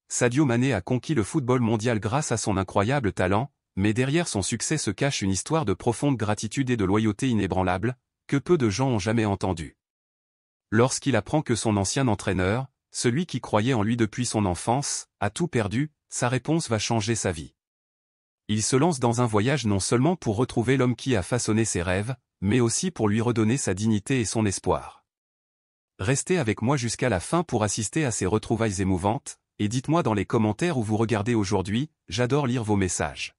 Sadio Mané a conquis le football mondial grâce à son incroyable talent, mais derrière son succès se cache une histoire de profonde gratitude et de loyauté inébranlable, que peu de gens ont jamais entendue. Lorsqu'il apprend que son ancien entraîneur, celui qui croyait en lui depuis son enfance, a tout perdu, sa réponse va changer sa vie. Il se lance dans un voyage non seulement pour retrouver l'homme qui a façonné ses rêves, mais aussi pour lui redonner sa dignité et son espoir. Restez avec moi jusqu'à la fin pour assister à ces retrouvailles émouvantes, et dites-moi dans les commentaires où vous regardez aujourd'hui, j'adore lire vos messages.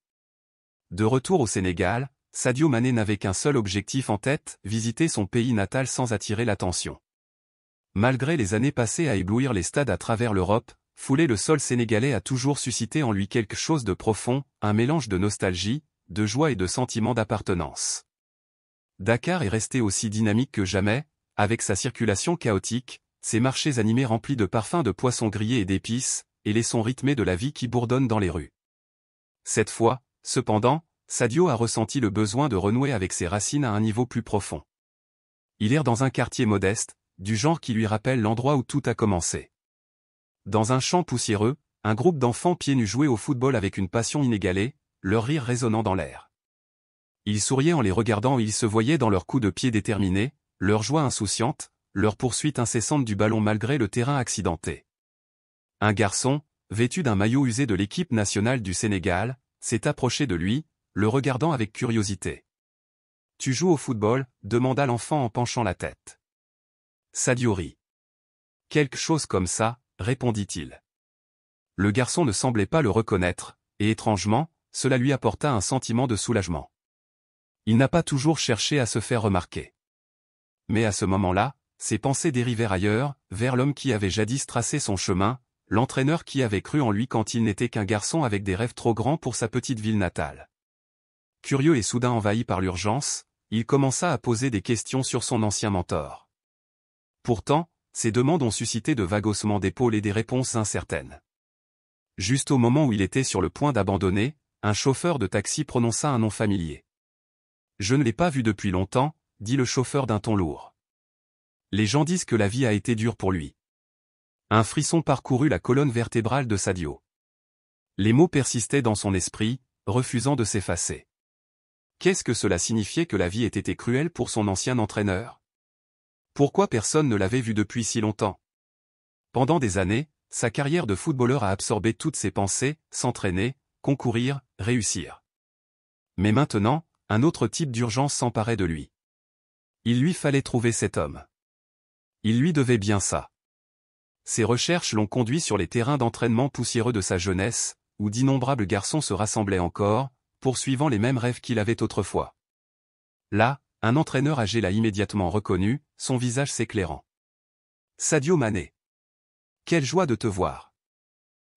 De retour au Sénégal, Sadio Mané n'avait qu'un seul objectif en tête, visiter son pays natal sans attirer l'attention. Malgré les années passées à éblouir les stades à travers l'Europe, fouler le sol sénégalais a toujours suscité en lui quelque chose de profond, un mélange de nostalgie, de joie et de sentiment d'appartenance. Dakar est resté aussi dynamique que jamais, avec sa circulation chaotique, ses marchés animés remplis de parfums de poissons grillés et d'épices, et les sons rythmés de la vie qui bourdonne dans les rues. Cette fois, cependant, Sadio a ressenti le besoin de renouer avec ses racines à un niveau plus profond. Il erre dans un quartier modeste, du genre qui lui rappelle l'endroit où tout a commencé. Dans un champ poussiéreux, un groupe d'enfants pieds nus jouaient au football avec une passion inégalée, leur rire résonnant dans l'air. Ils souriaient en les regardant et ils se voyaient dans leurs coups de pied déterminés, leur joie insouciante, leur poursuite incessante du ballon malgré le terrain accidenté. Un garçon, vêtu d'un maillot usé de l'équipe nationale du Sénégal, s'est approché de lui, le regardant avec curiosité. « Tu joues au football ?» demanda l'enfant en penchant la tête. Sadio rit. « Quelque chose comme ça », répondit-il. Le garçon ne semblait pas le reconnaître, et étrangement, cela lui apporta un sentiment de soulagement. Il n'a pas toujours cherché à se faire remarquer. Mais à ce moment-là, ses pensées dérivèrent ailleurs, vers l'homme qui avait jadis tracé son chemin, l'entraîneur qui avait cru en lui quand il n'était qu'un garçon avec des rêves trop grands pour sa petite ville natale. Curieux et soudain envahi par l'urgence, il commença à poser des questions sur son ancien mentor. Pourtant, ces demandes ont suscité de vagues haussements d'épaules et des réponses incertaines. Juste au moment où il était sur le point d'abandonner, un chauffeur de taxi prononça un nom familier. « Je ne l'ai pas vu depuis longtemps », dit le chauffeur d'un ton lourd. Les gens disent que la vie a été dure pour lui. Un frisson parcourut la colonne vertébrale de Sadio. Les mots persistaient dans son esprit, refusant de s'effacer. Qu'est-ce que cela signifiait que la vie ait été cruelle pour son ancien entraîneur? Pourquoi personne ne l'avait vu depuis si longtemps? Pendant des années, sa carrière de footballeur a absorbé toutes ses pensées, s'entraîner, concourir, réussir. Mais maintenant, un autre type d'urgence s'emparait de lui. Il lui fallait trouver cet homme. Il lui devait bien ça. Ses recherches l'ont conduit sur les terrains d'entraînement poussiéreux de sa jeunesse, où d'innombrables garçons se rassemblaient encore, poursuivant les mêmes rêves qu'il avait autrefois. Là, un entraîneur âgé l'a immédiatement reconnu, son visage s'éclairant. « Sadio Mané. Quelle joie de te voir.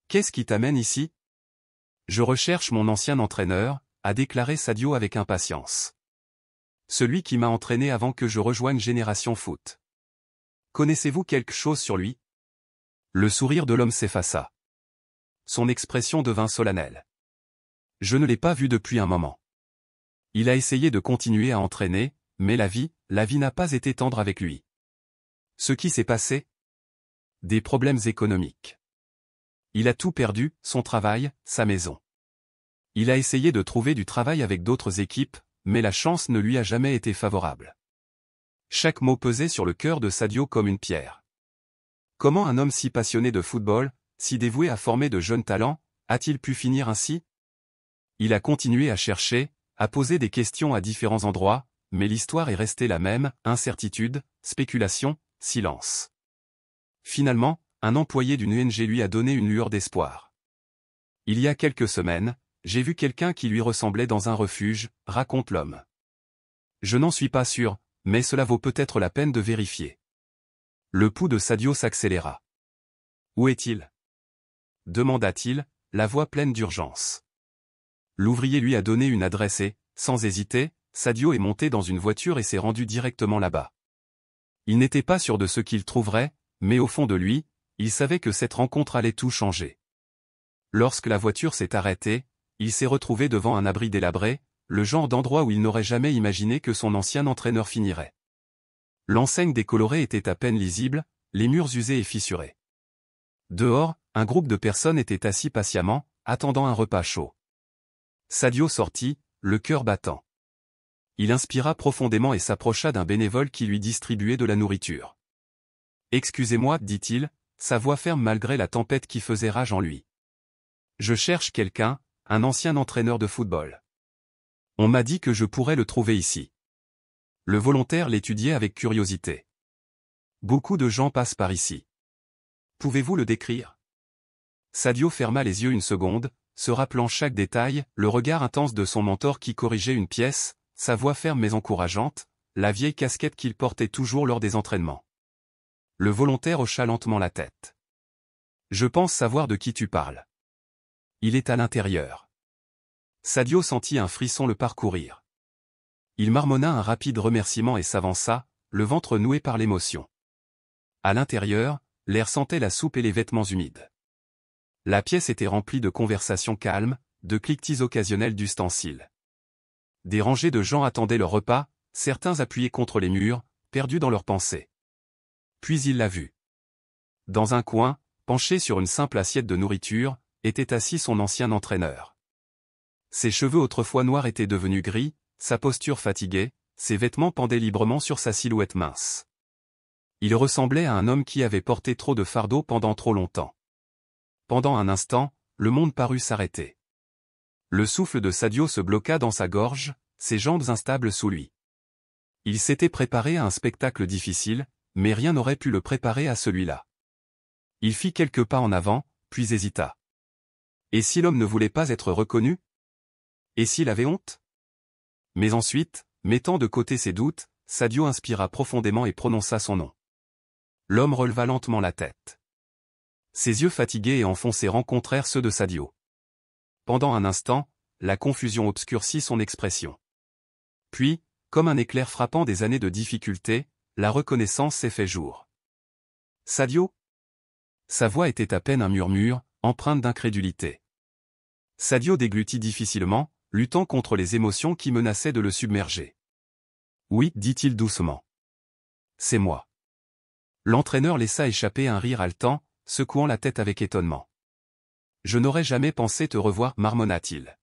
Qu'est-ce qui t'amène ici? » « Je recherche mon ancien entraîneur, » a déclaré Sadio avec impatience. « Celui qui m'a entraîné avant que je rejoigne Génération Foot. Connaissez-vous quelque chose sur lui? » Le sourire de l'homme s'effaça. Son expression devint solennelle. « Je ne l'ai pas vu depuis un moment. » Il a essayé de continuer à entraîner, mais la vie n'a pas été tendre avec lui. Ce qui s'est passé? Des problèmes économiques. Il a tout perdu, son travail, sa maison. Il a essayé de trouver du travail avec d'autres équipes, mais la chance ne lui a jamais été favorable. Chaque mot pesait sur le cœur de Sadio comme une pierre. Comment un homme si passionné de football, si dévoué à former de jeunes talents, a-t-il pu finir ainsi? Il a continué à chercher, à poser des questions à différents endroits, mais l'histoire est restée la même, incertitude, spéculation, silence. Finalement, un employé d'une ONG lui a donné une lueur d'espoir. Il y a quelques semaines, j'ai vu quelqu'un qui lui ressemblait dans un refuge, raconte l'homme. Je n'en suis pas sûr, mais cela vaut peut-être la peine de vérifier. Le pouls de Sadio s'accéléra. Où est-il? Demanda-t-il, la voix pleine d'urgence. L'ouvrier lui a donné une adresse et, sans hésiter, Sadio est monté dans une voiture et s'est rendu directement là-bas. Il n'était pas sûr de ce qu'il trouverait, mais au fond de lui, il savait que cette rencontre allait tout changer. Lorsque la voiture s'est arrêtée, il s'est retrouvé devant un abri délabré, le genre d'endroit où il n'aurait jamais imaginé que son ancien entraîneur finirait. L'enseigne décolorée était à peine lisible, les murs usés et fissurés. Dehors, un groupe de personnes était assis patiemment, attendant un repas chaud. Sadio sortit, le cœur battant. Il inspira profondément et s'approcha d'un bénévole qui lui distribuait de la nourriture. « Excusez-moi, dit-il, sa voix ferme malgré la tempête qui faisait rage en lui. Je cherche quelqu'un, un ancien entraîneur de football. On m'a dit que je pourrais le trouver ici. » Le volontaire l'étudiait avec curiosité. « Beaucoup de gens passent par ici. Pouvez-vous le décrire ?» Sadio ferma les yeux une seconde, se rappelant chaque détail, le regard intense de son mentor qui corrigeait une pièce, sa voix ferme mais encourageante, la vieille casquette qu'il portait toujours lors des entraînements. Le volontaire hocha lentement la tête. « Je pense savoir de qui tu parles. Il est à l'intérieur. » Sadio sentit un frisson le parcourir. Il marmonna un rapide remerciement et s'avança, le ventre noué par l'émotion. À l'intérieur, l'air sentait la soupe et les vêtements humides. La pièce était remplie de conversations calmes, de cliquetis occasionnels d'ustensiles. Des rangées de gens attendaient leur repas, certains appuyés contre les murs, perdus dans leurs pensées. Puis il la vit. Dans un coin, penché sur une simple assiette de nourriture, était assis son ancien entraîneur. Ses cheveux autrefois noirs étaient devenus gris, sa posture fatiguée, ses vêtements pendaient librement sur sa silhouette mince. Il ressemblait à un homme qui avait porté trop de fardeau pendant trop longtemps. Pendant un instant, le monde parut s'arrêter. Le souffle de Sadio se bloqua dans sa gorge, ses jambes instables sous lui. Il s'était préparé à un spectacle difficile, mais rien n'aurait pu le préparer à celui-là. Il fit quelques pas en avant, puis hésita. Et si l'homme ne voulait pas être reconnu? Et s'il avait honte? Mais ensuite, mettant de côté ses doutes, Sadio inspira profondément et prononça son nom. L'homme releva lentement la tête. Ses yeux fatigués et enfoncés rencontrèrent ceux de Sadio. Pendant un instant, la confusion obscurcit son expression. Puis, comme un éclair frappant des années de difficulté, la reconnaissance s'est fait jour. Sadio? Sa voix était à peine un murmure, empreinte d'incrédulité. Sadio déglutit difficilement, luttant contre les émotions qui menaçaient de le submerger. Oui, dit-il doucement. C'est moi. L'entraîneur laissa échapper un rire haletant, secouant la tête avec étonnement. Je n'aurais jamais pensé te revoir, marmonna-t-il.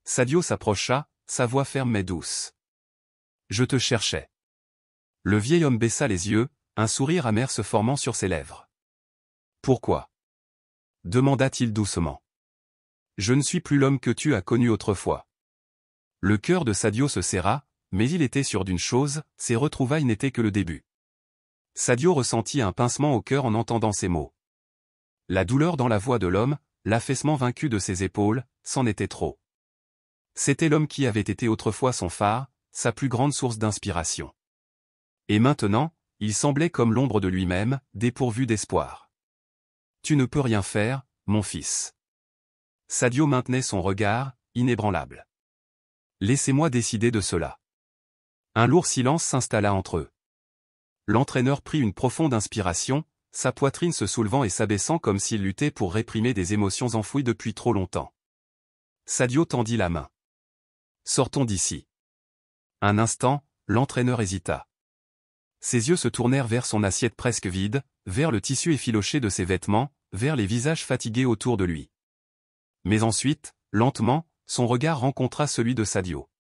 Sadio s'approcha, sa voix ferme mais douce. Je te cherchais. Le vieil homme baissa les yeux, un sourire amer se formant sur ses lèvres. Pourquoi? Demanda-t-il doucement. Je ne suis plus l'homme que tu as connu autrefois. Le cœur de Sadio se serra, mais il était sûr d'une chose, ces retrouvailles n'étaient que le début. Sadio ressentit un pincement au cœur en entendant ces mots. La douleur dans la voix de l'homme, l'affaissement vaincu de ses épaules, c'en était trop. C'était l'homme qui avait été autrefois son phare, sa plus grande source d'inspiration. Et maintenant, il semblait comme l'ombre de lui-même, dépourvu d'espoir. Tu ne peux rien faire, mon fils. Sadio maintenait son regard, inébranlable. Laissez-moi décider de cela. Un lourd silence s'installa entre eux. L'entraîneur prit une profonde inspiration, sa poitrine se soulevant et s'abaissant comme s'il luttait pour réprimer des émotions enfouies depuis trop longtemps. Sadio tendit la main. Sortons d'ici. Un instant, l'entraîneur hésita. Ses yeux se tournèrent vers son assiette presque vide, vers le tissu effiloché de ses vêtements, vers les visages fatigués autour de lui. Mais ensuite, lentement, son regard rencontra celui de Sadio.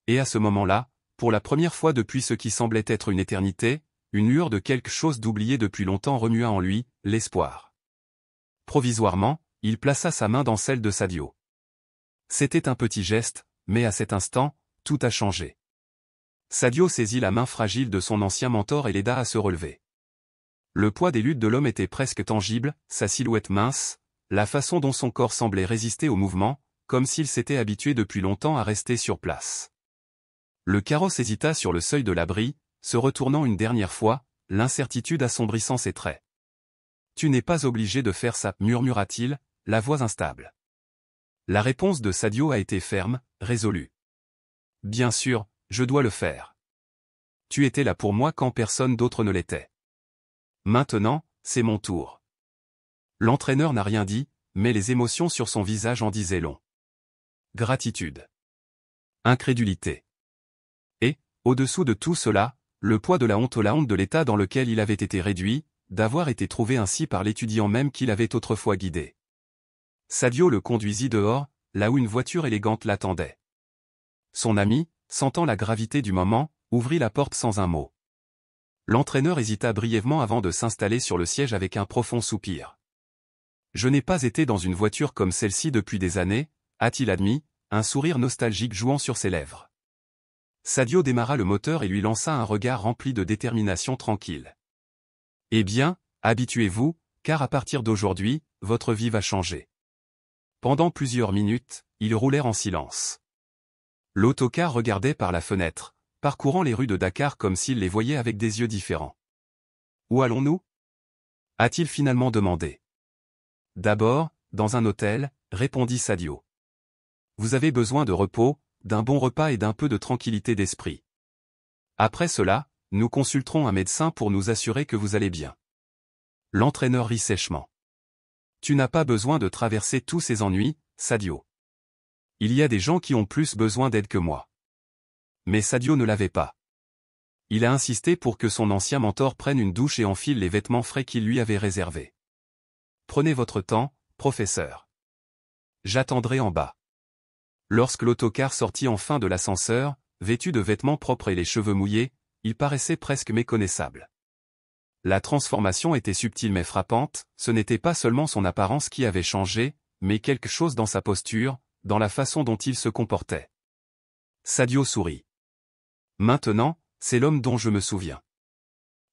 Et à ce moment-là, pour la première fois depuis ce qui semblait être une éternité, une lueur de quelque chose d'oublié depuis longtemps remua en lui, l'espoir. Provisoirement, il plaça sa main dans celle de Sadio. C'était un petit geste, mais à cet instant, tout a changé. Sadio saisit la main fragile de son ancien mentor et l'aida à se relever. Le poids des luttes de l'homme était presque tangible, sa silhouette mince, la façon dont son corps semblait résister au mouvement, comme s'il s'était habitué depuis longtemps à rester sur place. Le carrosse hésita sur le seuil de l'abri, se retournant une dernière fois, l'incertitude assombrissant ses traits. « Tu n'es pas obligé de faire ça, murmura-t-il, la voix instable. La réponse de Sadio a été ferme, résolue. « Bien sûr, je dois le faire. Tu étais là pour moi quand personne d'autre ne l'était. Maintenant, c'est mon tour. » L'entraîneur n'a rien dit, mais les émotions sur son visage en disaient long. Gratitude. Incrédulité. Et, au-dessous de tout cela, le poids de la honte de l'état dans lequel il avait été réduit, d'avoir été trouvé ainsi par l'étudiant même qu'il avait autrefois guidé. Sadio le conduisit dehors, là où une voiture élégante l'attendait. Son ami, sentant la gravité du moment, ouvrit la porte sans un mot. L'entraîneur hésita brièvement avant de s'installer sur le siège avec un profond soupir. « Je n'ai pas été dans une voiture comme celle-ci depuis des années », a-t-il admis, un sourire nostalgique jouant sur ses lèvres. Sadio démarra le moteur et lui lança un regard rempli de détermination tranquille. « Eh bien, habituez-vous, car à partir d'aujourd'hui, votre vie va changer. » Pendant plusieurs minutes, ils roulèrent en silence. L'autocar regardait par la fenêtre, parcourant les rues de Dakar comme s'il les voyait avec des yeux différents. « Où allons-nous » a-t-il finalement demandé. « D'abord, dans un hôtel, » répondit Sadio. « Vous avez besoin de repos, d'un bon repas et d'un peu de tranquillité d'esprit. Après cela, nous consulterons un médecin pour nous assurer que vous allez bien. » L'entraîneur rit sèchement. « Tu n'as pas besoin de traverser tous ces ennuis, Sadio. Il y a des gens qui ont plus besoin d'aide que moi. » Mais Sadio ne l'avait pas. Il a insisté pour que son ancien mentor prenne une douche et enfile les vêtements frais qu'il lui avait réservés. « Prenez votre temps, professeur. J'attendrai en bas. » Lorsque l'autocar sortit enfin de l'ascenseur, vêtu de vêtements propres et les cheveux mouillés, il paraissait presque méconnaissable. La transformation était subtile mais frappante, ce n'était pas seulement son apparence qui avait changé, mais quelque chose dans sa posture, dans la façon dont il se comportait. Sadio sourit. « Maintenant, c'est l'homme dont je me souviens. »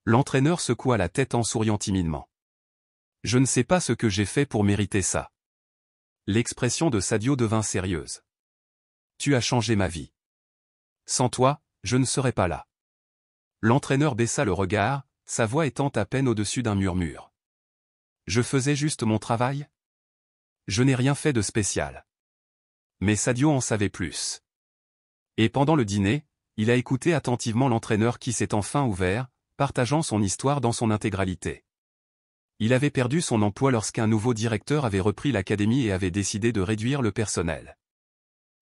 L'entraîneur secoua la tête en souriant timidement. « Je ne sais pas ce que j'ai fait pour mériter ça. » L'expression de Sadio devint sérieuse. « Tu as changé ma vie. Sans toi, je ne serais pas là. » L'entraîneur baissa le regard, sa voix étant à peine au-dessus d'un murmure. « Je faisais juste mon travail ? Je n'ai rien fait de spécial. » Mais Sadio en savait plus. Et pendant le dîner, il a écouté attentivement l'entraîneur qui s'est enfin ouvert, partageant son histoire dans son intégralité. Il avait perdu son emploi lorsqu'un nouveau directeur avait repris l'académie et avait décidé de réduire le personnel.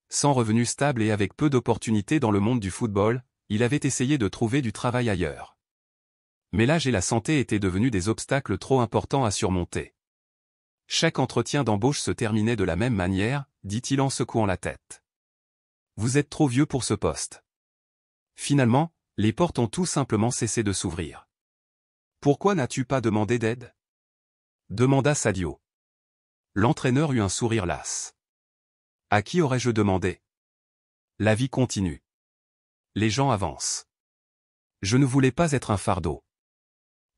Sans revenu stable et avec peu d'opportunités dans le monde du football, il avait essayé de trouver du travail ailleurs. Mais l'âge et la santé étaient devenus des obstacles trop importants à surmonter. Chaque entretien d'embauche se terminait de la même manière, dit-il en secouant la tête. « Vous êtes trop vieux pour ce poste. » Finalement, les portes ont tout simplement cessé de s'ouvrir. « Pourquoi n'as-tu pas demandé d'aide » demanda Sadio. L'entraîneur eut un sourire las. « À qui aurais-je demandé ? La vie continue. Les gens avancent. Je ne voulais pas être un fardeau. »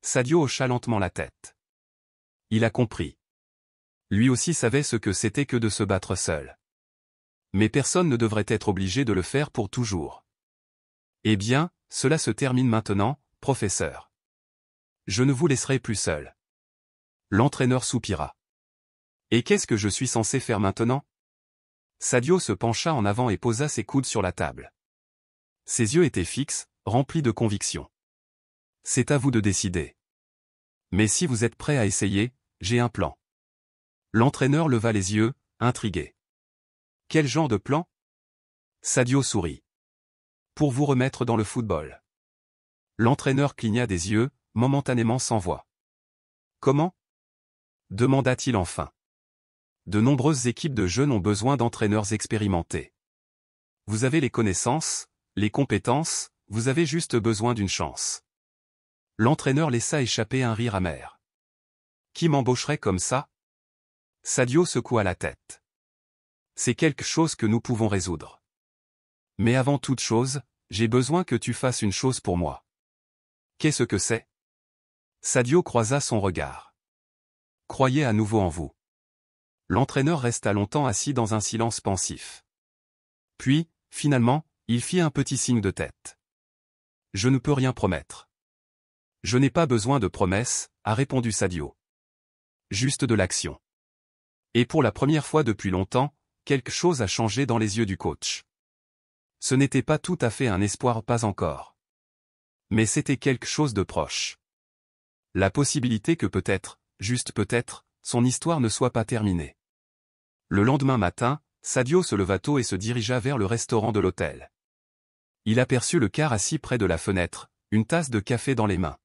Sadio hocha lentement la tête. Il a compris. Lui aussi savait ce que c'était que de se battre seul. Mais personne ne devrait être obligé de le faire pour toujours. « Eh bien, cela se termine maintenant, professeur. Je ne vous laisserai plus seul. » L'entraîneur soupira. « Et qu'est-ce que je suis censé faire maintenant ?» Sadio se pencha en avant et posa ses coudes sur la table. Ses yeux étaient fixes, remplis de conviction. « C'est à vous de décider. Mais si vous êtes prêt à essayer, j'ai un plan. » L'entraîneur leva les yeux, intrigué. « Quel genre de plan ?» Sadio sourit. « Pour vous remettre dans le football. » L'entraîneur cligna des yeux, momentanément sans voix. « Comment ?» demanda-t-il enfin. « De nombreuses équipes de jeunes ont besoin d'entraîneurs expérimentés. Vous avez les connaissances, les compétences, vous avez juste besoin d'une chance. » L'entraîneur laissa échapper un rire amer. « Qui m'embaucherait comme ça ?» Sadio secoua la tête. « C'est quelque chose que nous pouvons résoudre. Mais avant toute chose, j'ai besoin que tu fasses une chose pour moi. » « Qu'est-ce que c'est ?» Sadio croisa son regard. « Croyez à nouveau en vous. » L'entraîneur resta longtemps assis dans un silence pensif. Puis, finalement, il fit un petit signe de tête. « Je ne peux rien promettre. »« Je n'ai pas besoin de promesses, » a répondu Sadio. « Juste de l'action. » Et pour la première fois depuis longtemps, quelque chose a changé dans les yeux du coach. Ce n'était pas tout à fait un espoir, pas encore. Mais c'était quelque chose de proche. La possibilité que peut-être, juste peut-être, son histoire ne soit pas terminée. Le lendemain matin, Sadio se leva tôt et se dirigea vers le restaurant de l'hôtel. Il aperçut le quart assis près de la fenêtre, une tasse de café dans les mains.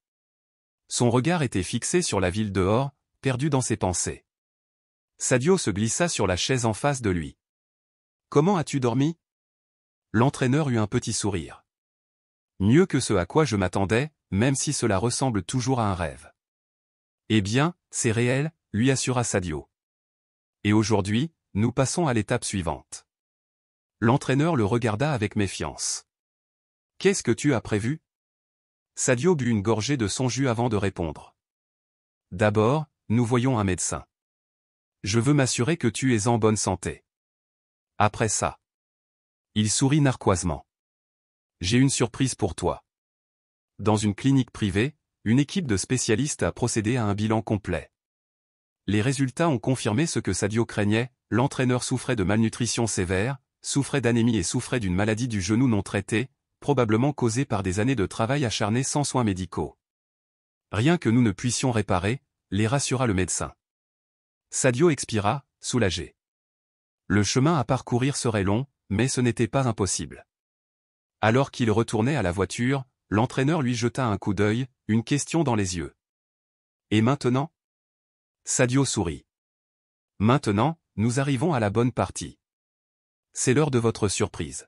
Son regard était fixé sur la ville dehors, perdu dans ses pensées. Sadio se glissa sur la chaise en face de lui. « Comment as-tu dormi ?» L'entraîneur eut un petit sourire. « Mieux que ce à quoi je m'attendais, même si cela ressemble toujours à un rêve. »« Eh bien, c'est réel, » lui assura Sadio. « Et aujourd'hui, nous passons à l'étape suivante. » L'entraîneur le regarda avec méfiance. « Qu'est-ce que tu as prévu ?» Sadio but une gorgée de son jus avant de répondre. « D'abord, nous voyons un médecin. Je veux m'assurer que tu es en bonne santé. Après ça. » Il sourit narquoisement. « J'ai une surprise pour toi. » Dans une clinique privée, une équipe de spécialistes a procédé à un bilan complet. Les résultats ont confirmé ce que Sadio craignait, l'entraîneur souffrait de malnutrition sévère, souffrait d'anémie et souffrait d'une maladie du genou non traitée, probablement causée par des années de travail acharné sans soins médicaux. Rien que nous ne puissions réparer, les rassura le médecin. Sadio expira, soulagé. Le chemin à parcourir serait long, mais ce n'était pas impossible. Alors qu'il retournait à la voiture, l'entraîneur lui jeta un coup d'œil, une question dans les yeux. « Et maintenant ?» Sadio sourit. « Maintenant, nous arrivons à la bonne partie. C'est l'heure de votre surprise. »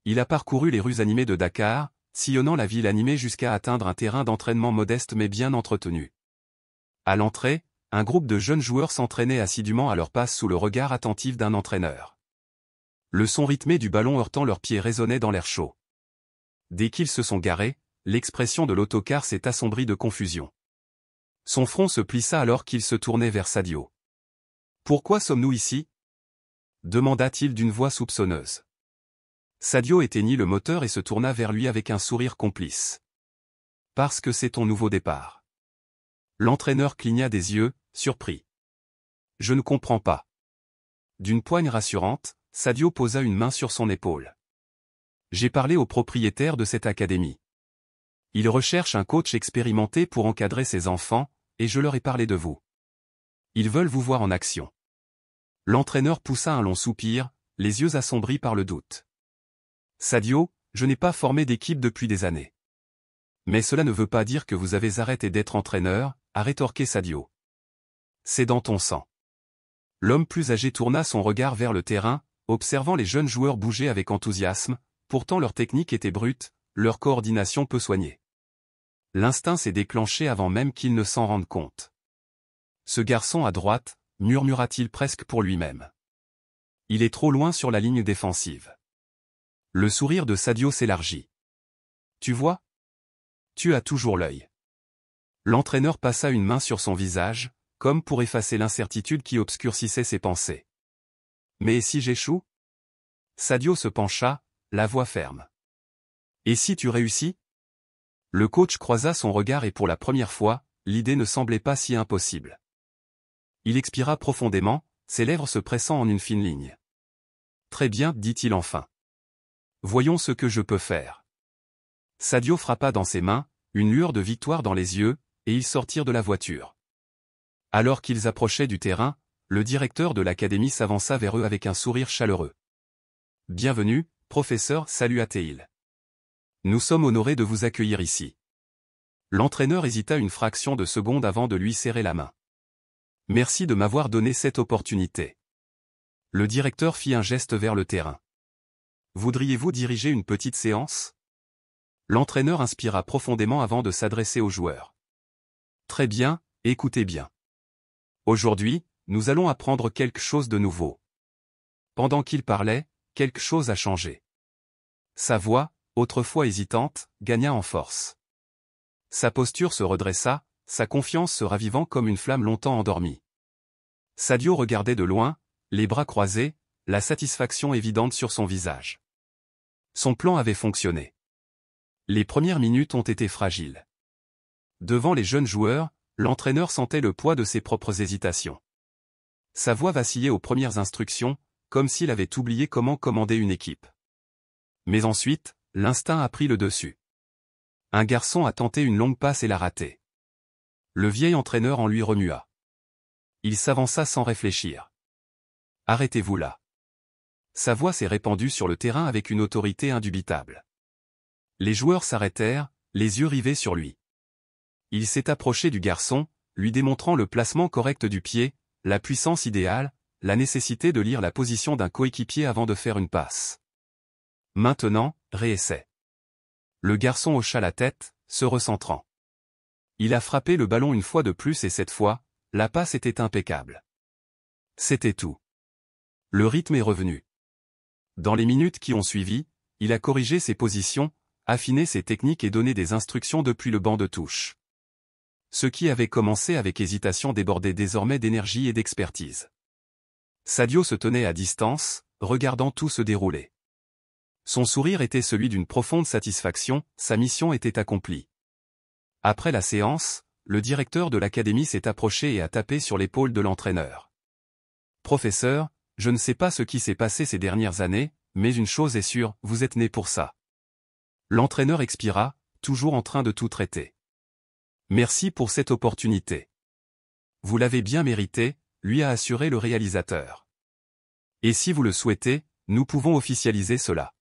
Il a parcouru les rues animées de Dakar, sillonnant la ville animée jusqu'à atteindre un terrain d'entraînement modeste mais bien entretenu. À l'entrée, un groupe de jeunes joueurs s'entraînaient assidûment à leur passe sous le regard attentif d'un entraîneur. Le son rythmé du ballon heurtant leurs pieds résonnait dans l'air chaud. Dès qu'ils se sont garés, l'expression de l'autocar s'est assombrie de confusion. Son front se plissa alors qu'il se tournait vers Sadio. « Pourquoi sommes-nous ici ?» demanda-t-il d'une voix soupçonneuse. Sadio éteignit le moteur et se tourna vers lui avec un sourire complice. « Parce que c'est ton nouveau départ. » L'entraîneur cligna des yeux, surpris. « Je ne comprends pas. » D'une poigne rassurante, Sadio posa une main sur son épaule. « J'ai parlé au propriétaire de cette académie. Il recherche un coach expérimenté pour encadrer ses enfants, et je leur ai parlé de vous. Ils veulent vous voir en action. » L'entraîneur poussa un long soupir, les yeux assombris par le doute. « Sadio, je n'ai pas formé d'équipe depuis des années. » « Mais cela ne veut pas dire que vous avez arrêté d'être entraîneur, » a rétorqué Sadio. « C'est dans ton sang. » L'homme plus âgé tourna son regard vers le terrain, observant les jeunes joueurs bouger avec enthousiasme, pourtant leur technique était brute, leur coordination peu soignée. L'instinct s'est déclenché avant même qu'ils ne s'en rendent compte. « Ce garçon à droite, » murmura-t-il presque pour lui-même. « Il est trop loin sur la ligne défensive. » Le sourire de Sadio s'élargit. « Tu vois ? Tu as toujours l'œil. » L'entraîneur passa une main sur son visage, comme pour effacer l'incertitude qui obscurcissait ses pensées. « Mais si j'échoue ?» Sadio se pencha, la voix ferme. « Et si tu réussis ?» Le coach croisa son regard et pour la première fois, l'idée ne semblait pas si impossible. Il expira profondément, ses lèvres se pressant en une fine ligne. « Très bien, dit-il enfin. Voyons ce que je peux faire. » Sadio frappa dans ses mains, une lueur de victoire dans les yeux, et ils sortirent de la voiture. Alors qu'ils approchaient du terrain, le directeur de l'académie s'avança vers eux avec un sourire chaleureux. « Bienvenue, professeur, salua-t-il. Nous sommes honorés de vous accueillir ici. » L'entraîneur hésita une fraction de seconde avant de lui serrer la main. « Merci de m'avoir donné cette opportunité. » Le directeur fit un geste vers le terrain. « Voudriez-vous diriger une petite séance ?» L'entraîneur inspira profondément avant de s'adresser aux joueurs. « Très bien, écoutez bien. Aujourd'hui, nous allons apprendre quelque chose de nouveau. » Pendant qu'il parlait, quelque chose a changé. Sa voix, autrefois hésitante, gagna en force. Sa posture se redressa, sa confiance se ravivant comme une flamme longtemps endormie. Sadio regardait de loin, les bras croisés, la satisfaction évidente sur son visage. Son plan avait fonctionné. Les premières minutes ont été fragiles. Devant les jeunes joueurs, l'entraîneur sentait le poids de ses propres hésitations. Sa voix vacillait aux premières instructions, comme s'il avait oublié comment commander une équipe. Mais ensuite, l'instinct a pris le dessus. Un garçon a tenté une longue passe et l'a ratée. Le vieil entraîneur en lui remua. Il s'avança sans réfléchir. « Arrêtez-vous là. » Sa voix s'est répandue sur le terrain avec une autorité indubitable. Les joueurs s'arrêtèrent, les yeux rivés sur lui. Il s'est approché du garçon, lui démontrant le placement correct du pied, la puissance idéale, la nécessité de lire la position d'un coéquipier avant de faire une passe. Maintenant, réessaie. Le garçon hocha la tête, se recentrant. Il a frappé le ballon une fois de plus et cette fois, la passe était impeccable. C'était tout. Le rythme est revenu. Dans les minutes qui ont suivi, il a corrigé ses positions, affiné ses techniques et donné des instructions depuis le banc de touche. Ce qui avait commencé avec hésitation débordait désormais d'énergie et d'expertise. Sadio se tenait à distance, regardant tout se dérouler. Son sourire était celui d'une profonde satisfaction, sa mission était accomplie. Après la séance, le directeur de l'académie s'est approché et a tapé sur l'épaule de l'entraîneur. « Professeur, je ne sais pas ce qui s'est passé ces dernières années, mais une chose est sûre, vous êtes né pour ça. » L'entraîneur expira, toujours en train de tout traiter. « Merci pour cette opportunité. Vous l'avez bien mérité, » lui a assuré le réalisateur. « Et si vous le souhaitez, nous pouvons officialiser cela. »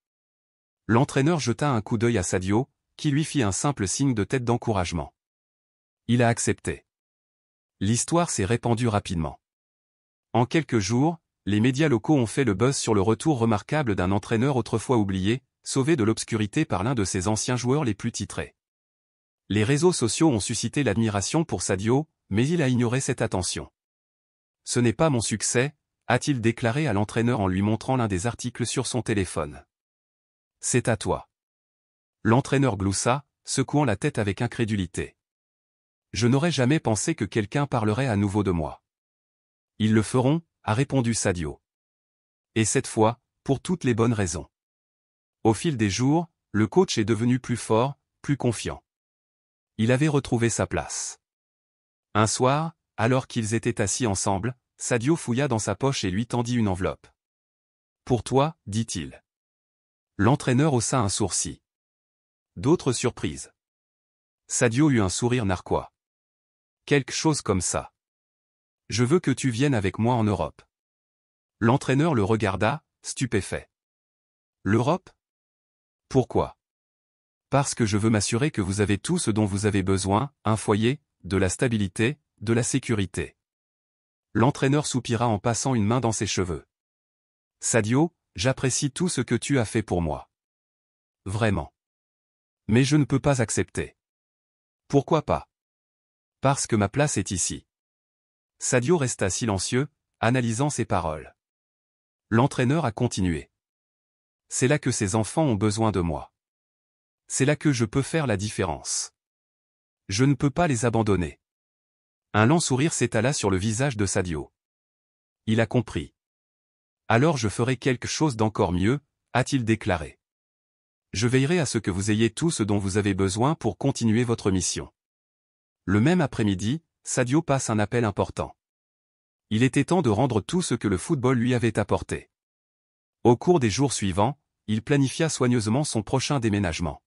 L'entraîneur jeta un coup d'œil à Sadio, qui lui fit un simple signe de tête d'encouragement. Il a accepté. L'histoire s'est répandue rapidement. En quelques jours, les médias locaux ont fait le buzz sur le retour remarquable d'un entraîneur autrefois oublié, sauvé de l'obscurité par l'un de ses anciens joueurs les plus titrés. Les réseaux sociaux ont suscité l'admiration pour Sadio, mais il a ignoré cette attention. « Ce n'est pas mon succès », a-t-il déclaré à l'entraîneur en lui montrant l'un des articles sur son téléphone. « C'est à toi. » L'entraîneur gloussa, secouant la tête avec incrédulité. « Je n'aurais jamais pensé que quelqu'un parlerait à nouveau de moi. »« Ils le feront », a répondu Sadio. Et cette fois, pour toutes les bonnes raisons. Au fil des jours, le coach est devenu plus fort, plus confiant. Il avait retrouvé sa place. Un soir, alors qu'ils étaient assis ensemble, Sadio fouilla dans sa poche et lui tendit une enveloppe. « Pour toi, » dit-il. L'entraîneur haussa un sourcil. D'autres surprises. Sadio eut un sourire narquois. Quelque chose comme ça. Je veux que tu viennes avec moi en Europe. L'entraîneur le regarda, stupéfait. L'Europe? Pourquoi? Parce que je veux m'assurer que vous avez tout ce dont vous avez besoin, un foyer, de la stabilité, de la sécurité. L'entraîneur soupira en passant une main dans ses cheveux. Sadio, j'apprécie tout ce que tu as fait pour moi. Vraiment. Mais je ne peux pas accepter. Pourquoi pas? Parce que ma place est ici. Sadio resta silencieux, analysant ses paroles. L'entraîneur a continué. C'est là que ces enfants ont besoin de moi. C'est là que je peux faire la différence. Je ne peux pas les abandonner. Un lent sourire s'étala sur le visage de Sadio. Il a compris. Alors je ferai quelque chose d'encore mieux, a-t-il déclaré. Je veillerai à ce que vous ayez tout ce dont vous avez besoin pour continuer votre mission. Le même après-midi, Sadio passe un appel important. Il était temps de rendre tout ce que le football lui avait apporté. Au cours des jours suivants, il planifia soigneusement son prochain déménagement.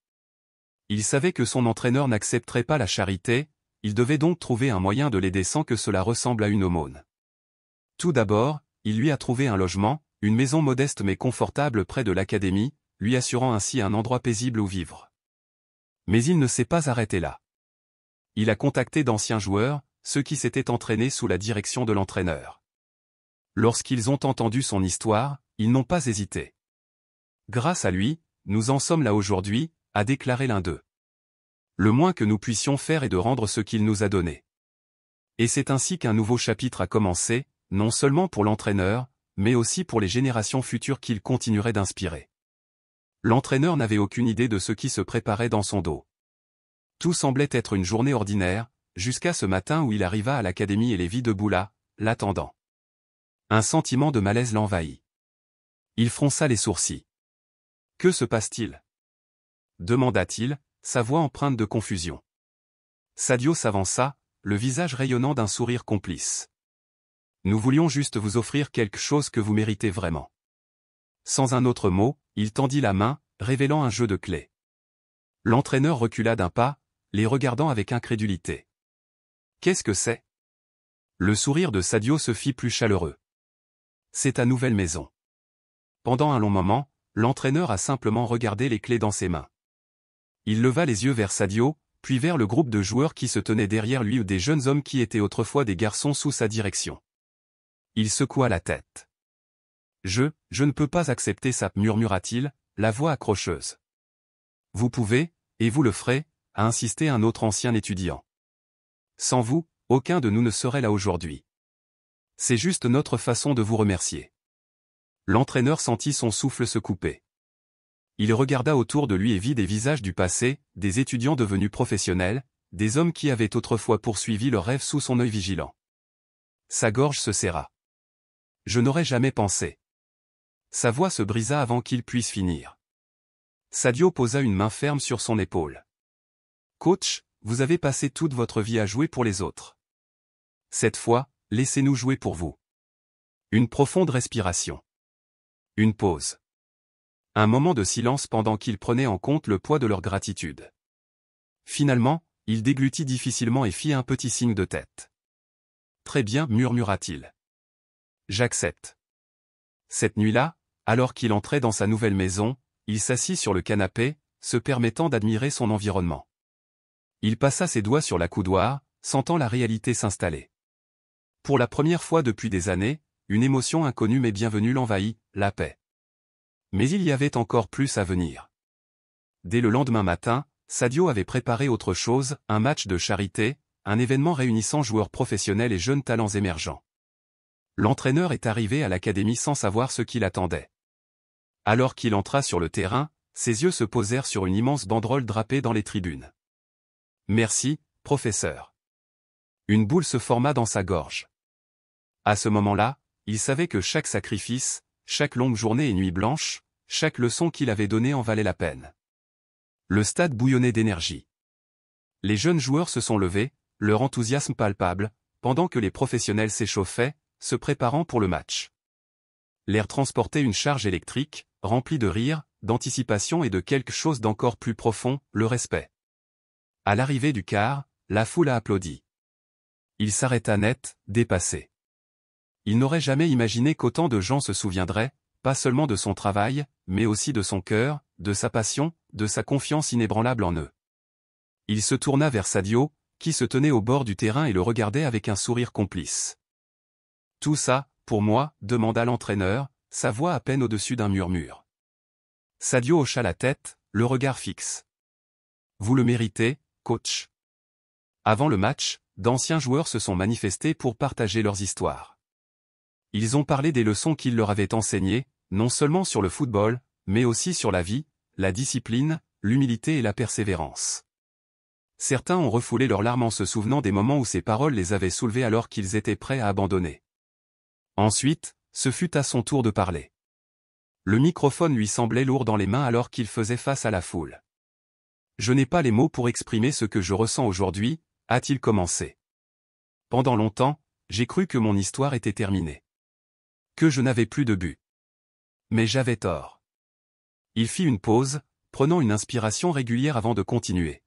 Il savait que son entraîneur n'accepterait pas la charité, il devait donc trouver un moyen de l'aider sans que cela ressemble à une aumône. Tout d'abord, il lui a trouvé un logement, une maison modeste mais confortable près de l'académie, lui assurant ainsi un endroit paisible où vivre. Mais il ne s'est pas arrêté là. Il a contacté d'anciens joueurs, ceux qui s'étaient entraînés sous la direction de l'entraîneur. Lorsqu'ils ont entendu son histoire, ils n'ont pas hésité. Grâce à lui, nous en sommes là aujourd'hui, a déclaré l'un d'eux. Le moins que nous puissions faire est de rendre ce qu'il nous a donné. Et c'est ainsi qu'un nouveau chapitre a commencé, non seulement pour l'entraîneur, mais aussi pour les générations futures qu'il continuerait d'inspirer. L'entraîneur n'avait aucune idée de ce qui se préparait dans son dos. Tout semblait être une journée ordinaire, jusqu'à ce matin où il arriva à l'académie et les vit debout là, l'attendant. Un sentiment de malaise l'envahit. Il fronça les sourcils. « Que se passe-t-il » demanda-t-il, sa voix empreinte de confusion. Sadio s'avança, le visage rayonnant d'un sourire complice. « Nous voulions juste vous offrir quelque chose que vous méritez vraiment. » Sans un autre mot, il tendit la main, révélant un jeu de clés. L'entraîneur recula d'un pas, les regardant avec incrédulité. « Qu'est-ce que c'est » Le sourire de Sadio se fit plus chaleureux. « C'est ta nouvelle maison. » Pendant un long moment, l'entraîneur a simplement regardé les clés dans ses mains. Il leva les yeux vers Sadio, puis vers le groupe de joueurs qui se tenaient derrière lui ou des jeunes hommes qui étaient autrefois des garçons sous sa direction. Il secoua la tête. Je ne peux pas accepter ça, murmura-t-il, la voix accrocheuse. Vous pouvez, et vous le ferez, a insisté un autre ancien étudiant. Sans vous, aucun de nous ne serait là aujourd'hui. C'est juste notre façon de vous remercier. L'entraîneur sentit son souffle se couper. Il regarda autour de lui et vit des visages du passé, des étudiants devenus professionnels, des hommes qui avaient autrefois poursuivi leurs rêves sous son œil vigilant. Sa gorge se serra. Je n'aurais jamais pensé. Sa voix se brisa avant qu'il puisse finir. Sadio posa une main ferme sur son épaule. Coach, vous avez passé toute votre vie à jouer pour les autres. Cette fois, laissez-nous jouer pour vous. Une profonde respiration. Une pause. Un moment de silence pendant qu'ils prenaient en compte le poids de leur gratitude. Finalement, il déglutit difficilement et fit un petit signe de tête. Très bien, murmura-t-il. J'accepte. Cette nuit-là, alors qu'il entrait dans sa nouvelle maison, il s'assit sur le canapé, se permettant d'admirer son environnement. Il passa ses doigts sur la coudoir, sentant la réalité s'installer. Pour la première fois depuis des années, une émotion inconnue mais bienvenue l'envahit, la paix. Mais il y avait encore plus à venir. Dès le lendemain matin, Sadio avait préparé autre chose, un match de charité, un événement réunissant joueurs professionnels et jeunes talents émergents. L'entraîneur est arrivé à l'académie sans savoir ce qui l'attendait. Alors qu'il entra sur le terrain, ses yeux se posèrent sur une immense banderole drapée dans les tribunes. Merci, professeur. Une boule se forma dans sa gorge. À ce moment-là, il savait que chaque sacrifice, chaque longue journée et nuit blanche, chaque leçon qu'il avait donnée en valait la peine. Le stade bouillonnait d'énergie. Les jeunes joueurs se sont levés, leur enthousiasme palpable, pendant que les professionnels s'échauffaient, se préparant pour le match. L'air transportait une charge électrique, remplie de rire, d'anticipation et de quelque chose d'encore plus profond, le respect. À l'arrivée du quart, la foule a applaudi. Il s'arrêta net, dépassé. Il n'aurait jamais imaginé qu'autant de gens se souviendraient, pas seulement de son travail, mais aussi de son cœur, de sa passion, de sa confiance inébranlable en eux. Il se tourna vers Sadio, qui se tenait au bord du terrain et le regardait avec un sourire complice. « Tout ça, pour moi ?» demanda l'entraîneur, sa voix à peine au-dessus d'un murmure. Sadio hocha la tête, le regard fixe. « Vous le méritez, coach. » Avant le match, d'anciens joueurs se sont manifestés pour partager leurs histoires. Ils ont parlé des leçons qu'il leur avait enseignées, non seulement sur le football, mais aussi sur la vie, la discipline, l'humilité et la persévérance. Certains ont refoulé leurs larmes en se souvenant des moments où ces paroles les avaient soulevés alors qu'ils étaient prêts à abandonner. Ensuite, ce fut à son tour de parler. Le microphone lui semblait lourd dans les mains alors qu'il faisait face à la foule. « Je n'ai pas les mots pour exprimer ce que je ressens aujourd'hui », a-t-il commencé. « Pendant longtemps, j'ai cru que mon histoire était terminée. Que je n'avais plus de but. Mais j'avais tort. » Il fit une pause, prenant une inspiration régulière avant de continuer.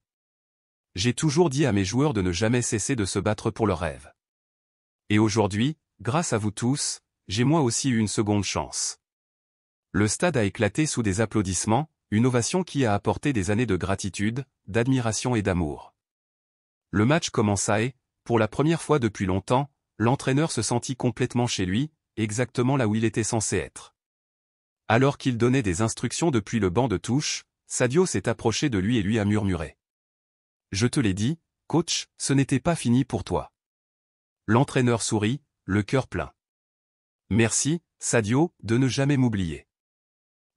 « J'ai toujours dit à mes joueurs de ne jamais cesser de se battre pour leurs rêves. Et aujourd'hui, grâce à vous tous, j'ai moi aussi eu une seconde chance. » Le stade a éclaté sous des applaudissements, une ovation qui a apporté des années de gratitude, d'admiration et d'amour. Le match commença et, pour la première fois depuis longtemps, l'entraîneur se sentit complètement chez lui, exactement là où il était censé être. Alors qu'il donnait des instructions depuis le banc de touche, Sadio s'est approché de lui et lui a murmuré. « Je te l'ai dit, coach, ce n'était pas fini pour toi. » L'entraîneur sourit, le cœur plein. « Merci, Sadio, de ne jamais m'oublier. »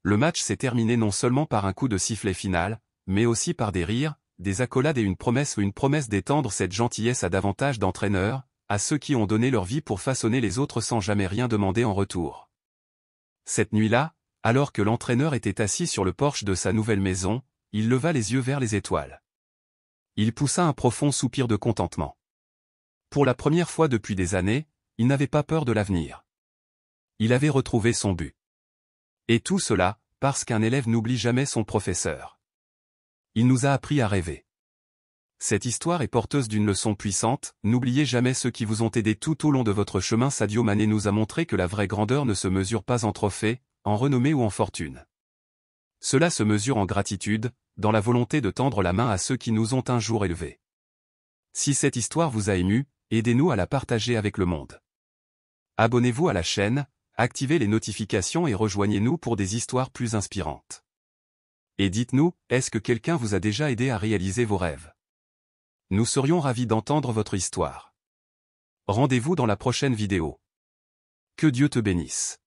Le match s'est terminé non seulement par un coup de sifflet final, mais aussi par des rires, des accolades et une promesse d'étendre cette gentillesse à davantage d'entraîneurs, à ceux qui ont donné leur vie pour façonner les autres sans jamais rien demander en retour. Cette nuit-là, alors que l'entraîneur était assis sur le porche de sa nouvelle maison, il leva les yeux vers les étoiles. Il poussa un profond soupir de contentement. Pour la première fois depuis des années, il n'avait pas peur de l'avenir. Il avait retrouvé son but. Et tout cela, parce qu'un élève n'oublie jamais son professeur. Il nous a appris à rêver. Cette histoire est porteuse d'une leçon puissante, n'oubliez jamais ceux qui vous ont aidé tout au long de votre chemin. Sadio Mané nous a montré que la vraie grandeur ne se mesure pas en trophées, en renommée ou en fortune. Cela se mesure en gratitude, dans la volonté de tendre la main à ceux qui nous ont un jour élevés. Si cette histoire vous a ému, aidez-nous à la partager avec le monde. Abonnez-vous à la chaîne, activez les notifications et rejoignez-nous pour des histoires plus inspirantes. Et dites-nous, est-ce que quelqu'un vous a déjà aidé à réaliser vos rêves? Nous serions ravis d'entendre votre histoire. Rendez-vous dans la prochaine vidéo. Que Dieu te bénisse.